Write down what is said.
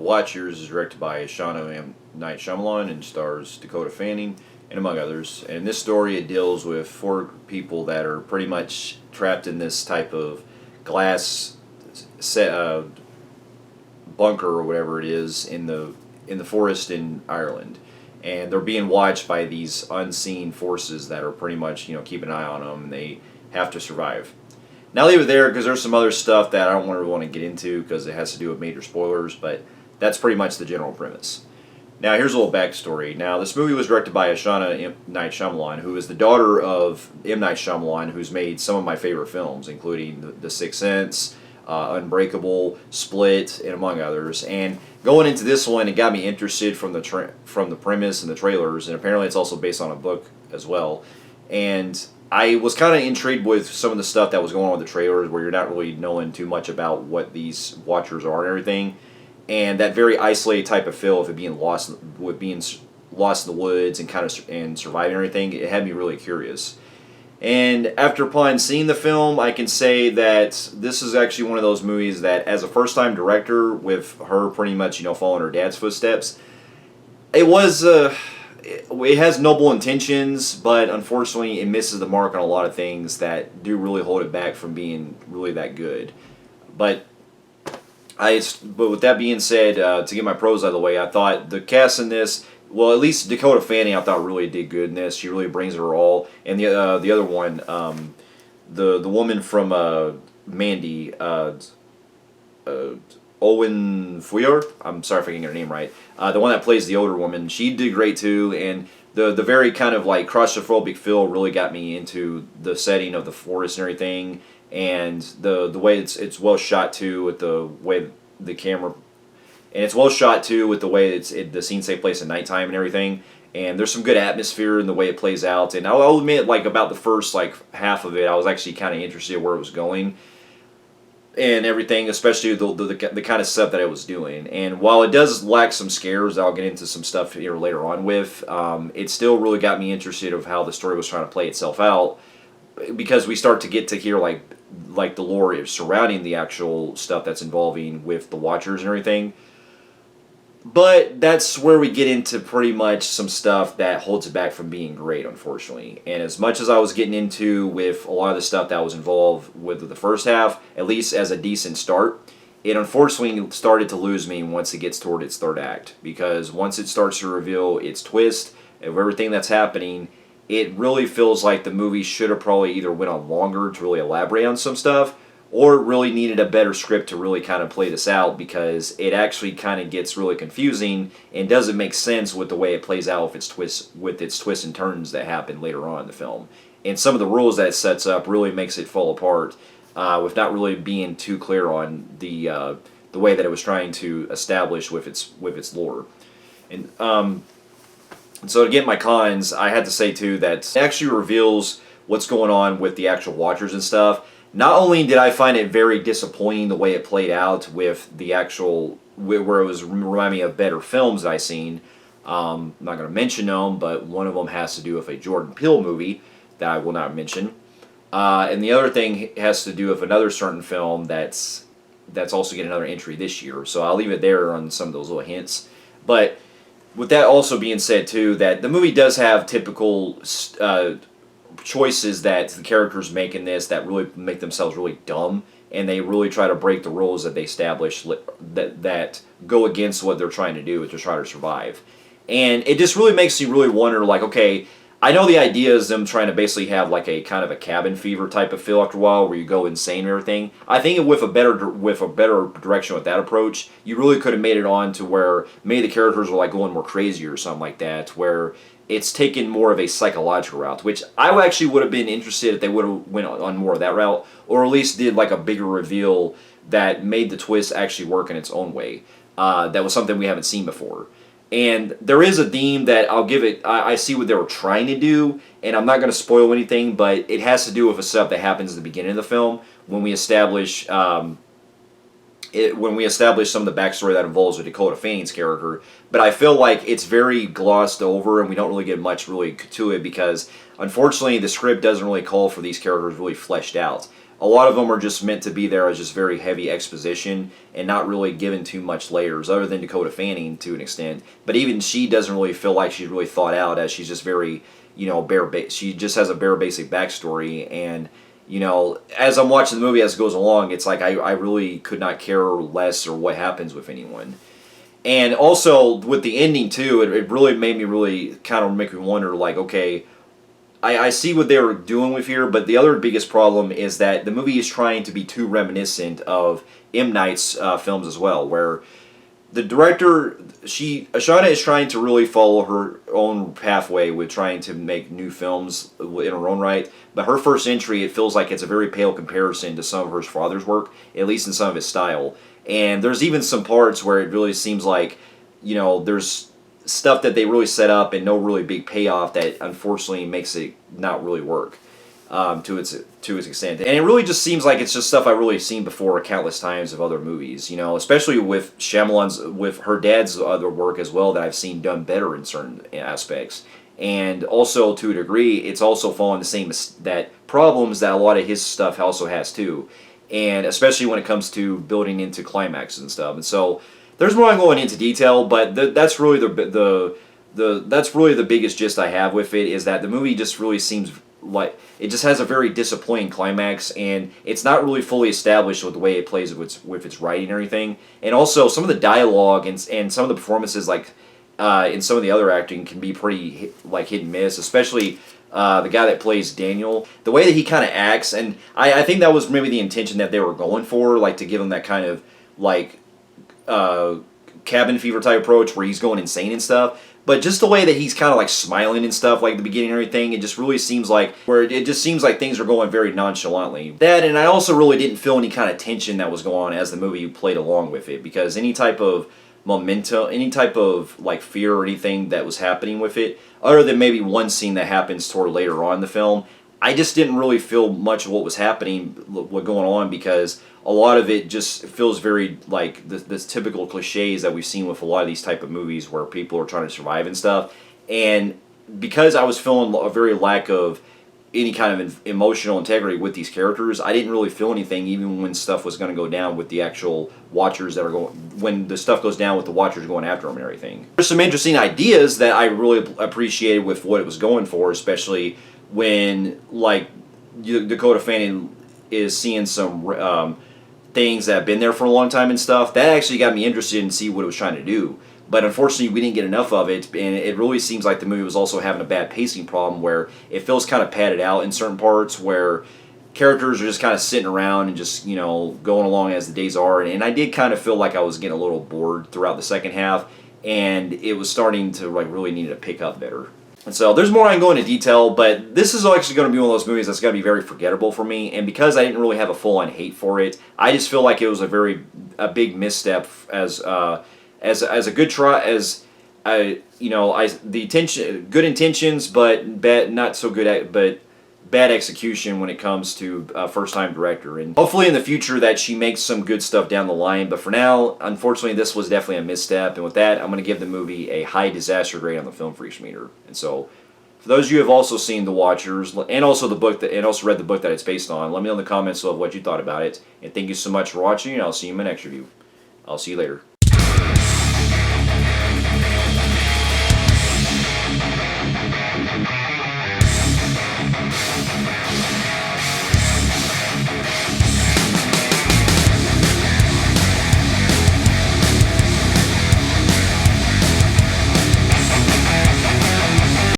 Watchers is directed by Ishana M. Night Shyamalan and stars Dakota Fanning and among others. And in this story, it deals with four people that are pretty much trapped in this type of glass set, bunker or whatever it is in the forest in Ireland, and they're being watched by these unseen forces that are pretty much keeping an eye on them, and they have to survive. Now I'll leave it there because there's some other stuff that I don't really want to get into because it has to do with major spoilers, but that's pretty much the general premise. Now here's a little backstory. Now this movie was directed by Ishana M. Night Shyamalan, who is the daughter of M. Night Shyamalan, who's made some of my favorite films, including The Sixth Sense, Unbreakable, Split, and among others. And going into this one, it got me interested from the premise and the trailers, and apparently it's also based on a book as well. And I was kind of intrigued with some of the stuff that was going on with the trailers, where you're not really knowing too much about what these Watchers are and everything, and that very isolated type of feel of it being lost in the woods and kind of and surviving everything. It had me really curious. And after upon seeing the film, I can say that this is actually one of those movies that, as a first-time director, with her pretty much following her dad's footsteps, it has noble intentions, but unfortunately it misses the mark on a lot of things that do really hold it back from being really that good. But with that being said, to get my pros out of the way, I thought the cast in this, well, at least Dakota Fanning, I thought really did good in this. She really brings her all. And the other one, the woman from Mandy, Owen Fuyar, I'm sorry if I can't get her name right. The one that plays the older woman, she did great too. And the very kind of like claustrophobic feel really got me into the setting of the forest and everything. And the way it's well shot too, with the way the camera, and it's well shot too with the way the scenes take place at nighttime and everything. And there's some good atmosphere in the way it plays out. And I'll admit, like about the first half of it, I was actually kind of interested in where it was going and everything, especially the kind of stuff that it was doing. And while it does lack some scares, I'll get into some stuff here later on with, it still really got me interested of how the story was trying to play itself out, because we start to get to hear like the lore surrounding the actual stuff that's involving with the Watchers and everything. But that's where we get into pretty much some stuff that holds it back from being great, unfortunately. And as much as I was getting into with a lot of the stuff that was involved with the first half, at least as a decent start, it unfortunately started to lose me once it gets toward its third act. Because once it starts to reveal its twist of everything that's happening, it really feels like the movie should have probably either went on longer to really elaborate on some stuff, or really needed a better script to really kind of play this out, because it actually kind of gets really confusing and doesn't make sense with the way it plays out with its twists and turns that happen later on in the film. And some of the rules that it sets up really makes it fall apart, with not really being too clear on the way that it was trying to establish with its lore. And so to get my cons, I had to say too that it actually reveals what's going on with the actual Watchers and stuff. Not only did I find it very disappointing the way it played out with the actual, where it was reminding me of better films that I've seen. I'm not going to mention them, but one of them has to do with a Jordan Peele movie that I will not mention. And the other thing has to do with another certain film that's also getting another entry this year. So I'll leave it there on some of those little hints. But with that also being said too, that the movie does have typical choices that the characters make in this that really make themselves really dumb, and they really try to break the rules that they establish that go against what they're trying to do to try to survive. And it just really makes you really wonder, like, okay, I know the idea is them trying to basically have like a kind of a cabin fever type of feel after a while, where you go insane and everything. I think with a better direction with that approach, you really could have made it on to where maybe the characters were like going more crazy or something like that, where it's taken more of a psychological route, which I actually would have been interested if they would have went on more of that route, or at least did like a bigger reveal that made the twist actually work in its own way. That was something we haven't seen before. And there is a theme that I'll give it, I see what they were trying to do, and I'm not going to spoil anything, but it has to do with a stuff that happens at the beginning of the film when we establish some of the backstory that involves with Dakota Fanning's character. But I feel like it's very glossed over, and we don't really get much really to it, because unfortunately the script doesn't really call for these characters really fleshed out. a lot of them are just meant to be there as just very heavy exposition and not really given too much layers, other than Dakota Fanning to an extent. But even she doesn't really feel like she's really thought out, as she's just very, she just has a bare basic backstory. And as I'm watching the movie as it goes along, it's like I really could not care less or what happens with anyone. And also with the ending too, it really made me really kind of make me wonder, like, okay, I see what they were doing with here, but the other biggest problem is that the movie is trying to be too reminiscent of M. Night's films as well, where the director, Ishana is trying to really follow her own pathway with trying to make new films in her own right, but her first entry, it feels like it's a very pale comparison to some of her father's work, at least in some of his style. And there's even some parts where it really seems like, there's stuff that they really set up and no really big payoff that unfortunately makes it not really work to its extent. And it really just seems like it's just stuff I've really seen before countless times of other movies, especially with Shyamalan's, with her dad's other work as well, that I've seen done better in certain aspects. And also, to a degree, it's also following the same problems that a lot of his stuff also has too, and especially when it comes to building into climaxes and stuff. And so there's more I'm going into detail, but that's really that's really the biggest gist I have with it, is that the movie just really seems like it just has a very disappointing climax, and it's not really fully established with the way it plays with its writing and everything. And also some of the dialogue and some of the performances, like in some of the other acting, can be pretty hit and miss, especially the guy that plays Daniel, the way that he kind of acts. And I think that was maybe the intention that they were going for, like to give him that kind of cabin fever type approach where he's going insane and stuff. But just the way that he's kind of like smiling and stuff, like the beginning and everything, it just really seems like things are going very nonchalantly. That, and I also really didn't feel any kind of tension that was going on as the movie played along with it, because any type of momentum, any type of fear or anything that was happening with it, other than maybe one scene that happens toward later on in the film, I just didn't really feel much of what was happening, what going on, because a lot of it just feels very like the typical cliches that we've seen with a lot of these type of movies where people are trying to survive and stuff. And because I was feeling a very lack of any kind of emotional integrity with these characters, I didn't really feel anything even when stuff was going to go down with the actual Watchers that are going, when the stuff goes down with the Watchers going after them and everything. There's some interesting ideas that I really appreciated with what it was going for, especially when Dakota Fanning is seeing some things that have been there for a long time and stuff. That actually got me interested in see what it was trying to do. But unfortunately, we didn't get enough of it, and it really seems like the movie was also having a bad pacing problem where it feels kind of padded out in certain parts, where characters are just kind of sitting around and just, going along as the days are. And I did kind of feel like I was getting a little bored throughout the second half, and it was starting to really need to pick up better. And so there's more I can go into detail, but this is actually going to be one of those movies that's going to be very forgettable for me. And because I didn't really have a full-on hate for it, I just feel like it was a big misstep as a good try, good intentions, but bad, not so good but bad execution when it comes to a first-time director. And hopefully in the future that she makes some good stuff down the line. But for now, unfortunately, this was definitely a misstep. And with that, I'm going to give the movie a high disaster grade on the Film Freaks meter. And so, for those of you who have also seen The Watchers and also read the book that it's based on, let me know in the comments of what you thought about it. And thank you so much for watching, and I'll see you in my next review. I'll see you later.